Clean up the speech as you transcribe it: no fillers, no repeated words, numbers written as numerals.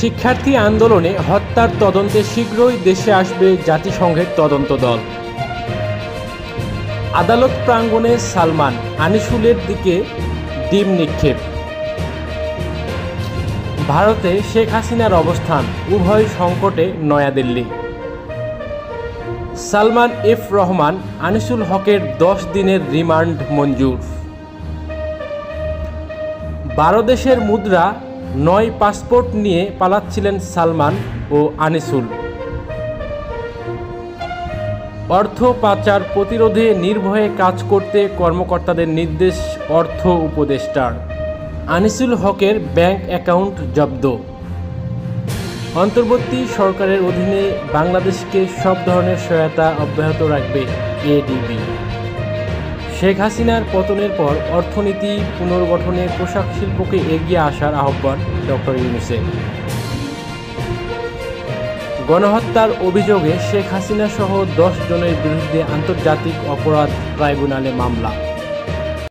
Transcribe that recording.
শিক্ষার্থী আন্দোলনে হত্যার তদন্তে শীঘ্রই দেশে আসবে জাতিসংঘের তদন্ত দল। আদালত প্রাঙ্গণে সালমান আনিসুলের দিকে ডিম নিক্ষেপ। ভারতে শেখ হাসিনার অবস্থান, উভয় সংকটে নয়াদিল্লি। সালমান এফ রহমান, আনিসুল হকের 10 দিনের রিমান্ড মঞ্জুর। 12 দেশের মুদ্রা 9 পাসপোর্ট নিয়ে পালাচ্ছিলেন সালমান ও আনিসুল। অর্থ পাচার প্রতিরোধে নির্ভয়ে কাজ করতে কর্মকর্তাদের নির্দেশ অর্থ উপদেষ্টার। আনিসুল হকের ব্যাংক অ্যাকাউন্ট জব্দ। অন্তর্বর্তী সরকারের অধীনে বাংলাদেশকে সব ধরনের সহায়তা অব্যাহত রাখবে এডিবি। শেখ হাসিনার পতনের পর অর্থনীতি পুনর্গঠনে পোশাক শিল্পকে এগিয়ে আসার আহ্বান ডক্টর ইউনূসের। গণহত্যার অভিযোগে শেখ হাসিনা সহ 10 জনের বিরুদ্ধে আন্তর্জাতিক অপরাধ ট্রাইব্যুনালে মামলা।